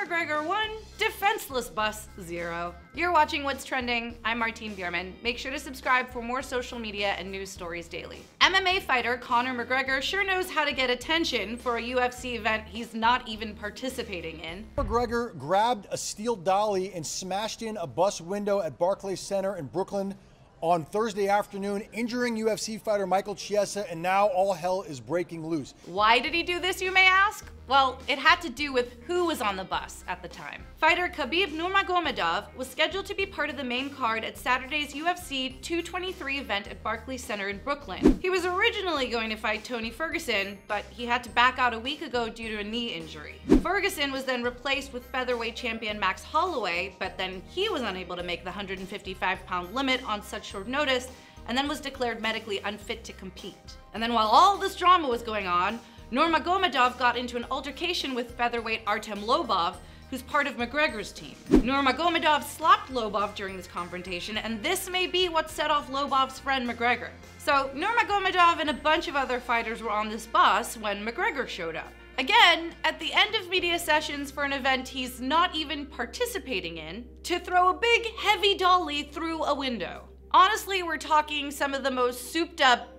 McGregor 1, defenseless bus 0. You're watching What's Trending. I'm Martine Bierman. Make sure to subscribe for more social media and news stories daily. MMA fighter Conor McGregor sure knows how to get attention for a UFC event he's not even participating in. McGregor grabbed a steel dolly and smashed in a bus window at Barclays Center in Brooklyn on Thursday afternoon, injuring UFC fighter Michael Chiesa, and now all hell is breaking loose. Why did he do this, you may ask? Well, it had to do with who was on the bus at the time. Fighter Khabib Nurmagomedov was scheduled to be part of the main card at Saturday's UFC 223 event at Barclays Center in Brooklyn. He was originally going to fight Tony Ferguson, but he had to back out a week ago due to a knee injury. Ferguson was then replaced with featherweight champion Max Holloway, but then he was unable to make the 155-pound limit on such short notice, and then was declared medically unfit to compete. And then while all this drama was going on, Nurmagomedov got into an altercation with featherweight Artem Lobov, who's part of McGregor's team. Nurmagomedov slapped Lobov during this confrontation, and this may be what set off Lobov's friend McGregor. So Nurmagomedov and a bunch of other fighters were on this bus when McGregor showed up. Again, at the end of media sessions for an event he's not even participating in, to throw a big, heavy dolly through a window. Honestly, we're talking some of the most souped up,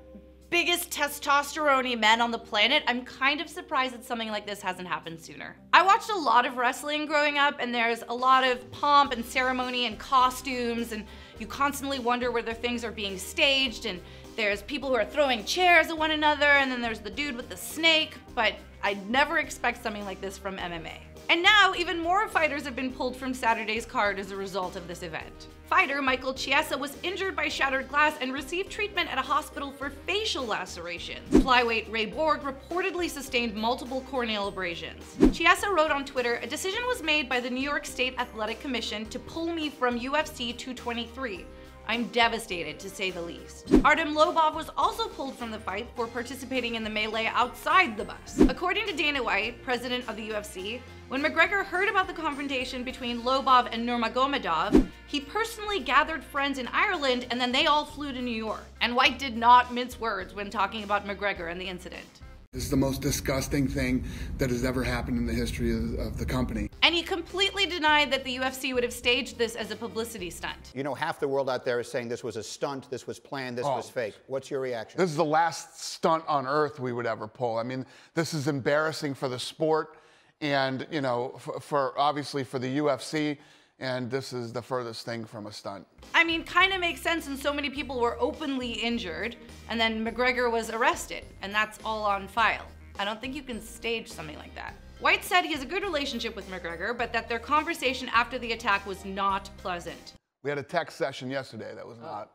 biggest testosterone-y men on the planet. I'm kind of surprised that something like this hasn't happened sooner. I watched a lot of wrestling growing up, and there's a lot of pomp and ceremony and costumes, and you constantly wonder whether things are being staged, and there's people who are throwing chairs at one another, and then there's the dude with the snake, but I'd never expect something like this from MMA. And now, even more fighters have been pulled from Saturday's card as a result of this event. Fighter Michael Chiesa was injured by shattered glass and received treatment at a hospital for facial lacerations. Flyweight Ray Borg reportedly sustained multiple corneal abrasions. Chiesa wrote on Twitter, "A decision was made by the New York State Athletic Commission to pull me from UFC 223. I'm devastated, to say the least." Artem Lobov was also pulled from the fight for participating in the melee outside the bus. According to Dana White, president of the UFC, when McGregor heard about the confrontation between Lobov and Nurmagomedov, he personally gathered friends in Ireland, and then they all flew to New York. And White did not mince words when talking about McGregor and the incident. This is the most disgusting thing that has ever happened in the history of the company. And he completely denied that the UFC would have staged this as a publicity stunt. You know, half the world out there is saying this was a stunt, this was planned, this was fake. What's your reaction? This is the last stunt on earth we would ever pull. I mean, this is embarrassing for the sport and, you know, for obviously for the UFC, and this is the furthest thing from a stunt. I mean, kind of makes sense, and so many people were openly injured, and then McGregor was arrested, and that's all on file. I don't think you can stage something like that. White said he has a good relationship with McGregor, but that their conversation after the attack was not pleasant. We had a text session yesterday that was not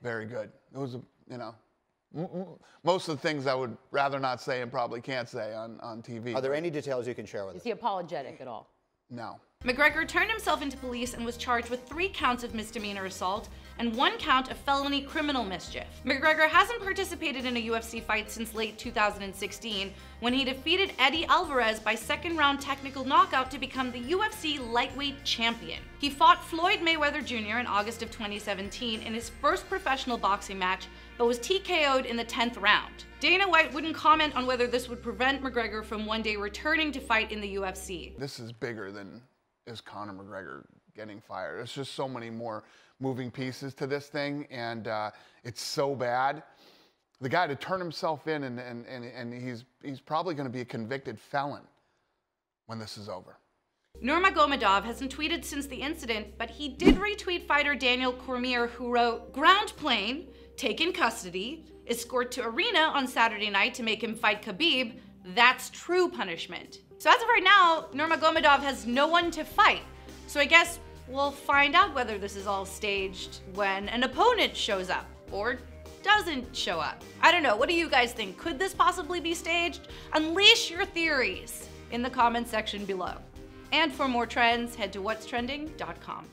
very good. It was, you know, most of the things I would rather not say and probably can't say on TV. Are there any details you can share with us? Is he apologetic at all? No. McGregor turned himself into police and was charged with 3 counts of misdemeanor assault and 1 count of felony criminal mischief. McGregor hasn't participated in a UFC fight since late 2016, when he defeated Eddie Alvarez by second-round technical knockout to become the UFC lightweight champion. He fought Floyd Mayweather Jr. in August of 2017 in his first professional boxing match, but was TKO'd in the 10th round. Dana White wouldn't comment on whether this would prevent McGregor from one day returning to fight in the UFC. This is bigger than is Conor McGregor getting fired. There's just so many more moving pieces to this thing, and it's so bad. The guy to turn himself in, and he's probably going to be a convicted felon when this is over. Nurmagomedov hasn't tweeted since the incident, but he did retweet fighter Daniel Cormier, who wrote, "Ground plane, taken custody, escort to arena on Saturday night to make him fight Khabib. That's true punishment." So as of right now, Nurmagomedov has no one to fight. So I guess we'll find out whether this is all staged when an opponent shows up or doesn't show up. I don't know, what do you guys think? Could this possibly be staged? Unleash your theories in the comments section below. And for more trends, head to whatstrending.com.